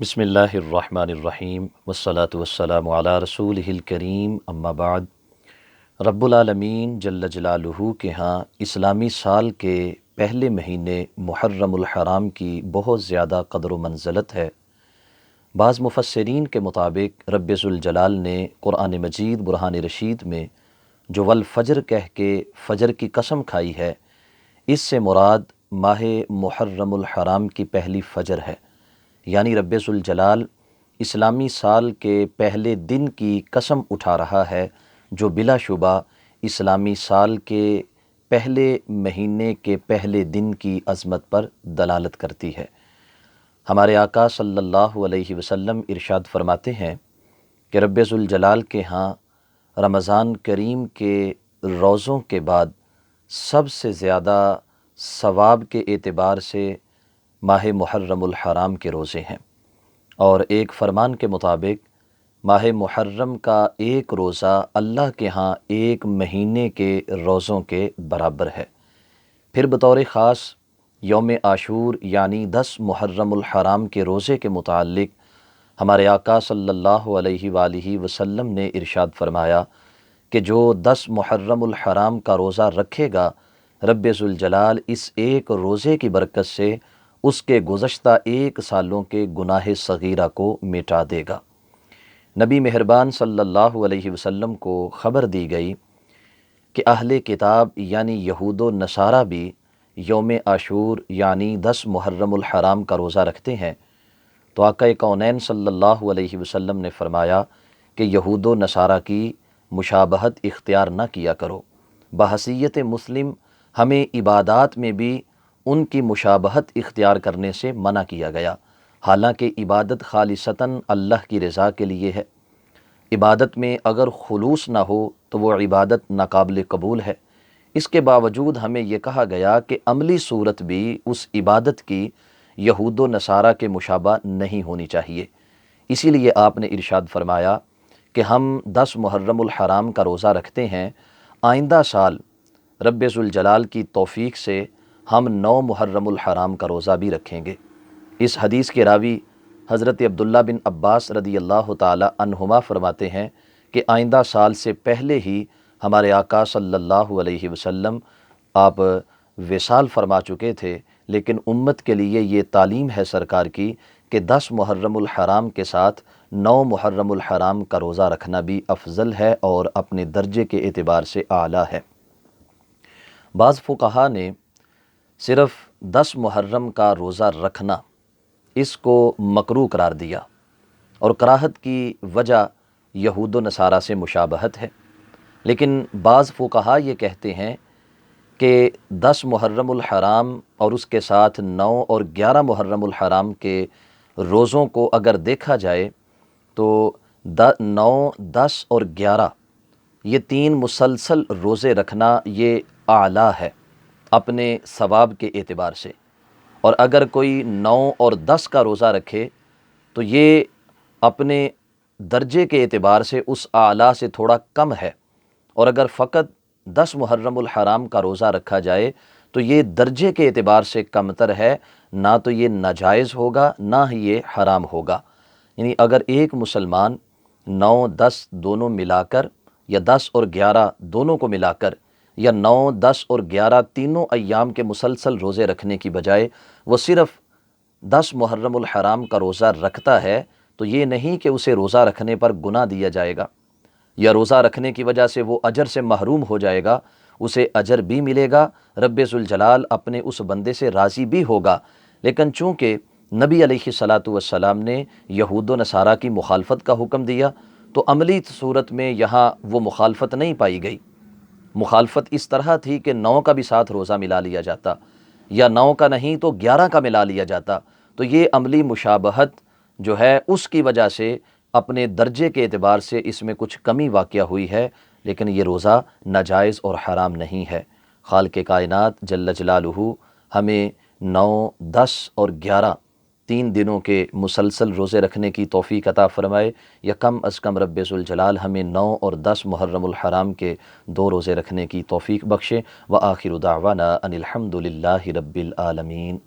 بسم اللہ الرحمن الرحیم والصلاة والسلام علی رسولہ الکریم اما بعد۔ رب العالمین جل جلالہ کے ہاں اسلامی سال کے پہلے مہینے محرم الحرام کی بہت زیادہ قدر و منزلت ہے۔ بعض مفسرین کے مطابق رب ذوالجلال نے قرآن مجید برہان رشید میں جو والفجر کہہ کے فجر کی قسم کھائی ہے، اس سے مراد ماہ محرم الحرام کی پہلی فجر ہے، یعنی رب ذوالجلال اسلامی سال کے پہلے دن کی قسم اٹھا رہا ہے، جو بلا شبہ اسلامی سال کے پہلے مہینے کے پہلے دن کی عظمت پر دلالت کرتی ہے۔ ہمارے آقا صلی اللہ علیہ وسلم ارشاد فرماتے ہیں کہ رب ذوالجلال کے ہاں رمضان کریم کے روزوں کے بعد سب سے زیادہ ثواب کے اعتبار سے ماہ محرم الحرام کے روزے ہیں، اور ایک فرمان کے مطابق ماہ محرم کا ایک روزہ اللہ کے ہاں ایک مہینے کے روزوں کے برابر ہے۔ پھر بطور خاص یوم عاشور یعنی 10 محرم الحرام کے روزے کے متعلق ہمارے آقا صلی اللہ علیہ وآلہ وسلم نے ارشاد فرمایا کہ جو 10 محرم الحرام کا روزہ رکھے گا، رب ذوالجلال اس ایک روزے کی برکت سے اس کے گزشتہ 1 سالوں کے گناہ صغیرہ کو مٹا دے گا۔ نبی مہربان صلی اللہ علیہ وسلم کو خبر دی گئی کہ اہل کتاب یعنی یہود و نصارہ بھی یوم عاشور یعنی 10 محرم الحرام کا روزہ رکھتے ہیں، تو آقا کونین صلی اللہ علیہ وسلم نے فرمایا کہ یہود و نصارہ کی مشابہت اختیار نہ کیا کرو۔ بحیثیت مسلم ہمیں عبادات میں بھی ان کی مشابہت اختیار کرنے سے منع کیا گیا، حالانکہ عبادت خالصتاً اللہ کی رضا کے لیے ہے۔ عبادت میں اگر خلوص نہ ہو تو وہ عبادت ناقابل قبول ہے۔ اس کے باوجود ہمیں یہ کہا گیا کہ عملی صورت بھی اس عبادت کی یہود و نصارہ کے مشابہ نہیں ہونی چاہیے۔ اسی لیے آپ نے ارشاد فرمایا کہ ہم 10 محرم الحرام کا روزہ رکھتے ہیں، آئندہ سال رب ذوالجلال کی توفیق سے ہم 9 محرم الحرام کا روزہ بھی رکھیں گے۔ اس حدیث کے راوی حضرت عبداللہ بن عباس رضی اللہ تعالی عنہما فرماتے ہیں کہ آئندہ سال سے پہلے ہی ہمارے آقا صلی اللہ علیہ وسلم آپ وصال فرما چکے تھے، لیکن امت کے لیے یہ تعلیم ہے سرکار کی کہ 10 محرم الحرام کے ساتھ 9 محرم الحرام کا روزہ رکھنا بھی افضل ہے اور اپنے درجے کے اعتبار سے اعلیٰ ہے۔ بعض فقہا نے صرف 10 محرم کا روزہ رکھنا اس کو مکروہ قرار دیا، اور کراہت کی وجہ یہود و نصارہ سے مشابہت ہے، لیکن بعض فقہا یہ کہتے ہیں کہ 10 محرم الحرام اور اس کے ساتھ 9 اور 11 محرم الحرام کے روزوں کو اگر دیکھا جائے تو 9، 10 اور 11 یہ 3 مسلسل روزے رکھنا یہ اعلیٰ ہے اپنے ثواب کے اعتبار سے، اور اگر کوئی 9 اور 10 کا روزہ رکھے تو یہ اپنے درجے کے اعتبار سے اس اعلیٰ سے تھوڑا کم ہے، اور اگر فقط 10 محرم الحرام کا روزہ رکھا جائے تو یہ درجے کے اعتبار سے کمتر ہے، نہ تو یہ ناجائز ہوگا نہ ہی یہ حرام ہوگا۔ یعنی اگر ایک مسلمان 9، 10 دونوں ملا کر یا 10 اور 11 دونوں کو ملا کر یا 9، 10 اور 11 تینوں ایام کے مسلسل روزے رکھنے کی بجائے وہ صرف 10 محرم الحرام کا روزہ رکھتا ہے، تو یہ نہیں کہ اسے روزہ رکھنے پر گناہ دیا جائے گا یا روزہ رکھنے کی وجہ سے وہ اجر سے محروم ہو جائے گا، اسے اجر بھی ملے گا، رب ذوالجلال اپنے اس بندے سے راضی بھی ہوگا۔ لیکن چونکہ نبی علیہ الصلاۃ والسلام نے یہود و نصارہ کی مخالفت کا حکم دیا، تو عملی صورت میں یہاں وہ مخالفت نہیں پائی گئی۔ مخالفت اس طرح تھی کہ 9 کا بھی ساتھ روزہ ملا لیا جاتا، یا 9 کا نہیں تو 11 کا ملا لیا جاتا، تو یہ عملی مشابہت جو ہے اس کی وجہ سے اپنے درجے کے اعتبار سے اس میں کچھ کمی واقع ہوئی ہے، لیکن یہ روزہ ناجائز اور حرام نہیں ہے۔ خالق کائنات جل جلالہ ہمیں 9، 10 اور 11 3 دنوں کے مسلسل روزے رکھنے کی توفیق عطا فرمائے، یا کم از کم رب ذوالجلال ہمیں 9 اور 10 محرم الحرام کے 2 روزے رکھنے کی توفیق بخشے۔ وآخر دعوانا ان الحمد للہ رب العالمین۔